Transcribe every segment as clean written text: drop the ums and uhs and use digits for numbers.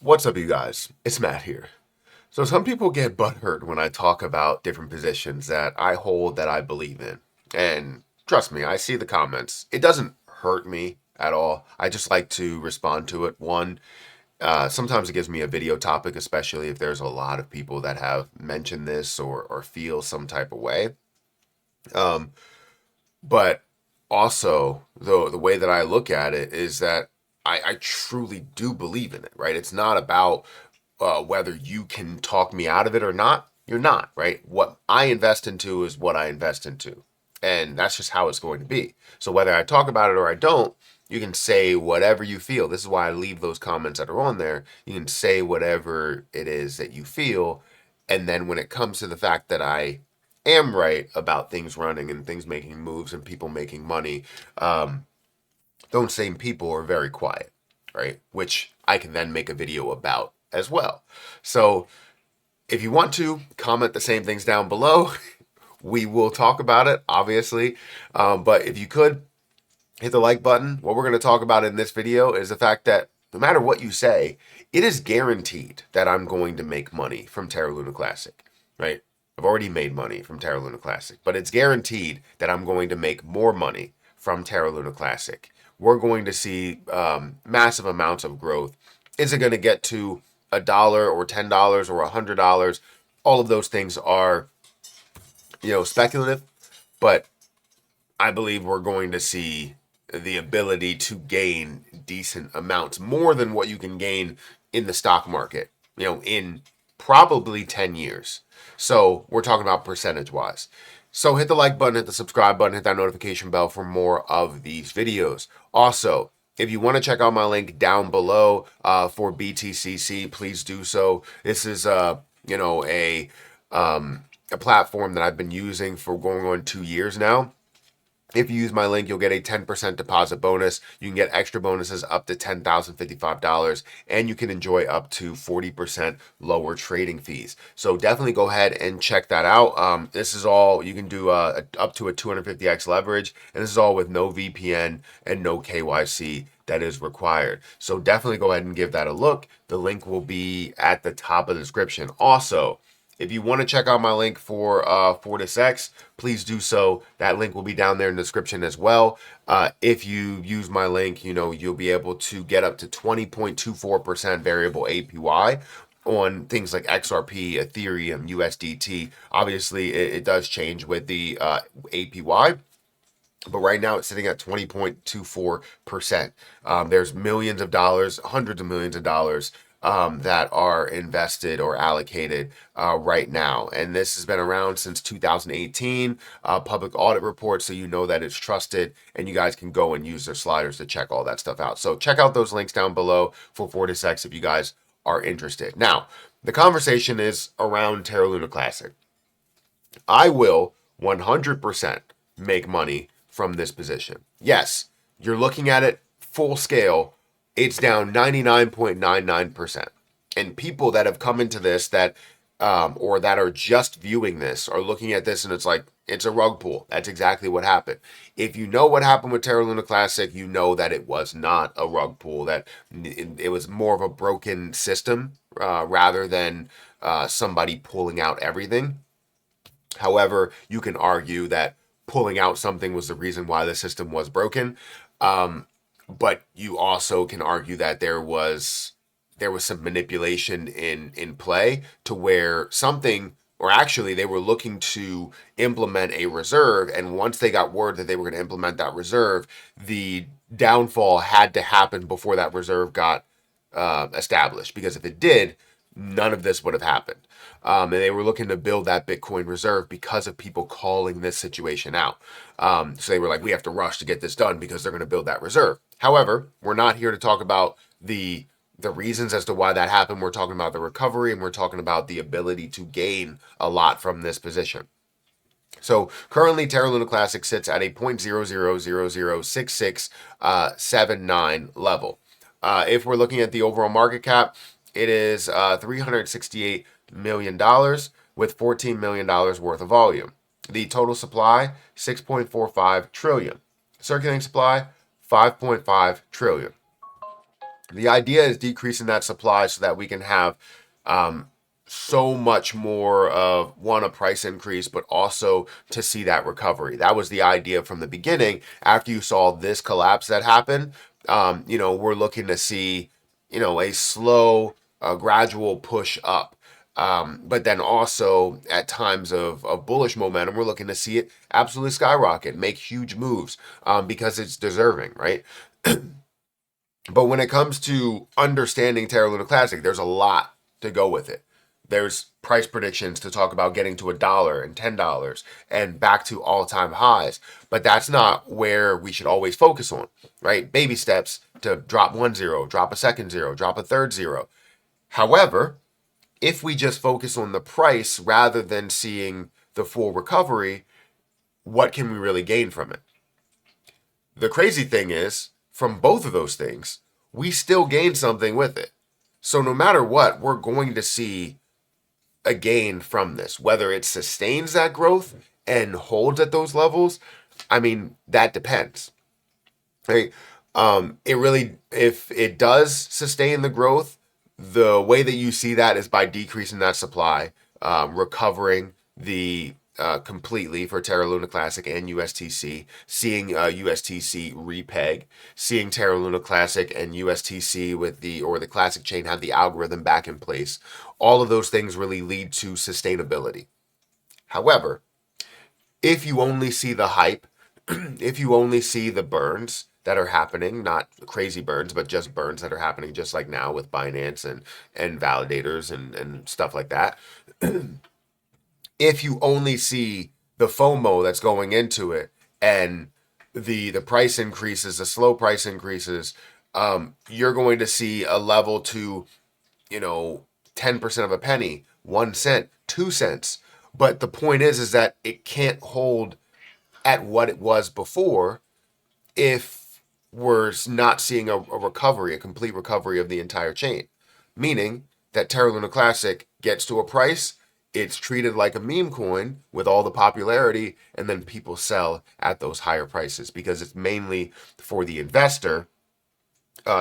What's up, you guys? It's Matt here. So some people get butthurt when I talk about different positions that I hold that I believe in. And trust me, I see the comments. It doesn't hurt me at all. I just like to respond to it. One, sometimes it gives me a video topic, especially if there's a lot of people that have mentioned this or feel some type of way. Um, but also, the way that I look at it is that I truly do believe in it, right? It's not about whether you can talk me out of it or not. You're not, right? What I invest into is what I invest into. And that's just how it's going to be. So whether I talk about it or I don't, you can say whatever you feel. This is why I leave those comments that are on there. You can say whatever it is that you feel. And then when it comes to the fact that I am right about things running and things making moves and people making money, those same people are very quiet, right? Which I can then make a video about as well. So if you want to comment the same things down below, we will talk about it, obviously. But if you could hit the like button, what we're going to talk about in this video is the fact that no matter what you say, it is guaranteed that I'm going to make money from Terra Luna Classic, right? I've already made money from Terra Luna Classic, but it's guaranteed that I'm going to make more money from Terra Luna Classic. We're going to see massive amounts of growth. Is it going to get to $1 or $10 or $100? All of those things are, speculative, but I believe we're going to see the ability to gain decent amounts, more than what you can gain in the stock market, in probably 10 years. So we're talking about percentage wise. So hit the like button, hit the subscribe button, hit that notification bell for more of these videos. Also, if you want to check out my link down below for BTCC, please do so. This is a platform that I've been using for going on 2 years now. If you use my link, you'll get a 10% deposit bonus. You can get extra bonuses up to $10,055, and you can enjoy up to 40% lower trading fees. So definitely go ahead and check that out. This is all, you can do up to a 250x leverage, and this is all with no VPN and no KYC that is required. So definitely go ahead and give that a look. The link will be at the top of the description. Also, if you want to check out my link for FortisX, please do so. That link will be down there in the description as well. If you use my link, you'll be able to get up to 20.24% variable APY on things like XRP, Ethereum, USDT. Obviously, it does change with the APY. But right now it's sitting at 20.24%. There's millions of dollars, hundreds of millions of dollars that are invested or allocated right now. And this has been around since 2018, public audit reports, so you know that it's trusted, and you guys can go and use their sliders to check all that stuff out. So check out those links down below for FortisX if you guys are interested. Now, the conversation is around Terra Luna Classic. I will 100% make money from this position. Yes, you're looking at it full scale, it's down 99.99%. And people that have come into this that or that are just viewing this are looking at this and it's like, it's a rug pull. That's exactly what happened. If you know what happened with Terra Luna Classic, you know that it was not a rug pull, that it was more of a broken system rather than somebody pulling out everything. However, you can argue that pulling out something was the reason why the system was broken. But you also can argue that there was some manipulation in play to where something, or actually they were looking to implement a reserve, and once they got word that they were going to implement that reserve, the downfall had to happen before that reserve got established, because if it did, none of this would have happened. And they were looking to build that Bitcoin reserve because of people calling this situation out. So they were like, we have to rush to get this done because they're going to build that reserve. However, we're not here to talk about the reasons as to why that happened. We're talking about the recovery, and we're talking about the ability to gain a lot from this position. So currently, Terra Luna Classic sits at a 0.00006679 level. If we're looking at the overall market cap, it is $368 million with $14 million worth of volume. The total supply, 6.45 trillion. Circulating supply, 5.5 trillion. The idea is decreasing that supply so that we can have um, so much more of one, a price increase, but also to see that recovery. That was the idea from the beginning. After you saw this collapse that happened, we're looking to see, a slow, gradual push up. But then also at times of bullish momentum, we're looking to see it absolutely skyrocket, make huge moves because it's deserving, right? But when it comes to understanding Terra Luna Classic, there's a lot to go with it. There's price predictions to talk about getting to $1 and $10 and back to all-time highs. But that's not where we should always focus on, right? Baby steps to drop one zero, drop a second zero, drop a third zero. However, if we just focus on the price rather than seeing the full recovery, what can we really gain from it? The crazy thing is, from both of those things, we still gain something with it. So no matter what, we're going to see a gain from this. Whether it sustains that growth and holds at those levels, I mean, that depends. Right? It really, if it does sustain the growth, the way that you see that is by decreasing that supply, recovering the completely for Terra Luna Classic and USTC, seeing USTC repeg, seeing Terra Luna Classic and USTC with the Classic chain have the algorithm back in place. All of those things really lead to sustainability. However, if you only see the hype, if you only see the burns that are happening, not crazy burns, but just burns that are happening just like now with Binance and validators and stuff like that, if you only see the FOMO that's going into it and the price increases, the slow price increases, you're going to see a level to, 10% of a penny, 1 cent, 2 cents. But the point is that it can't hold at what it was before if we're not seeing a recovery, a complete recovery of the entire chain. Meaning that Terra Luna Classic gets to a price, it's treated like a meme coin with all the popularity, and then people sell at those higher prices because it's mainly for the investor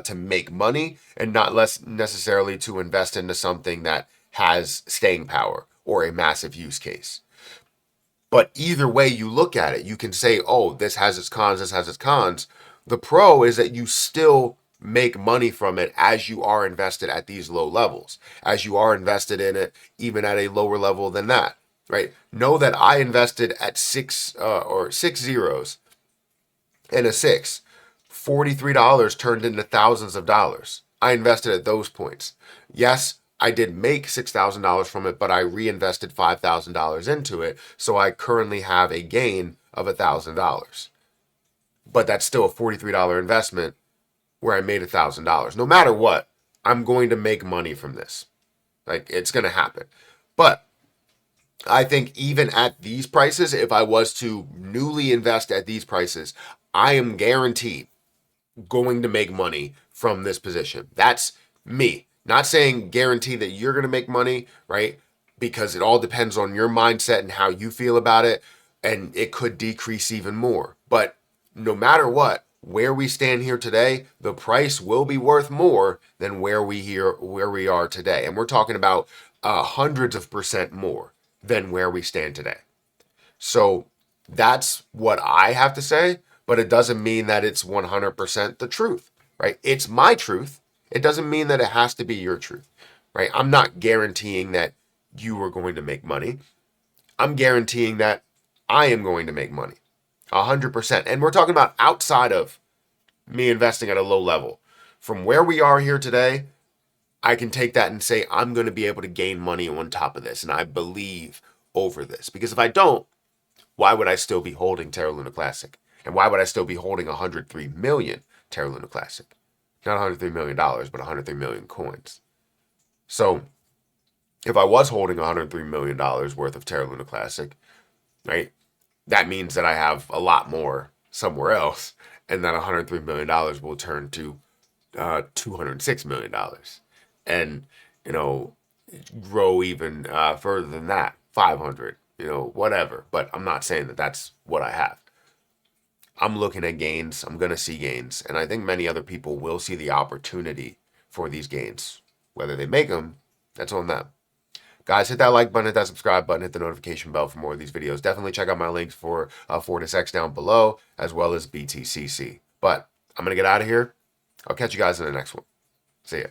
to make money and not less necessarily to invest into something that has staying power or a massive use case. But either way you look at it, you can say, oh, this has its cons, this has its cons. The pro is that you still make money from it as you are invested at these low levels, as you are invested in it even at a lower level than that, right? Know that I invested at six zeros and a six. $43 turned into thousands of dollars. I invested at those points. Yes, I did make $6,000 from it, but I reinvested $5,000 into it. So I currently have a gain of $1,000. But that's still a $43 investment where I made $1,000. No matter what, I'm going to make money from this. Like, it's going to happen. But I think even at these prices, if I was to newly invest at these prices, I am guaranteed going to make money from this position. That's me. Not saying guarantee that you're going to make money, right? Because it all depends on your mindset and how you feel about it. And it could decrease even more. But no matter what, where we stand here today, the price will be worth more than where we are today. And we're talking about hundreds of percent more than where we stand today. So that's what I have to say, but it doesn't mean that it's 100% the truth, right? It's my truth. It doesn't mean that it has to be your truth, right? I'm not guaranteeing that you are going to make money. I'm guaranteeing that I am going to make money 100%. And we're talking about outside of me investing at a low level. From where we are here today, I can take that and say I'm going to be able to gain money on top of this. And I believe over this. Because if I don't, why would I still be holding Terra Luna Classic? And why would I still be holding 103 million Terra Luna Classic? Not $103 million, but 103 million coins. So if I was holding $103 million worth of Terra Luna Classic, right, that means that I have a lot more somewhere else. And that $103 million will turn to $206 million. And, grow even further than that, 500, whatever. But I'm not saying that that's what I have. I'm looking at gains. I'm going to see gains. And I think many other people will see the opportunity for these gains. Whether they make them, that's on them. Guys, hit that like button, hit that subscribe button, hit the notification bell for more of these videos. Definitely check out my links for Fortis down below, as well as BTCC. But I'm going to get out of here. I'll catch you guys in the next one. See ya.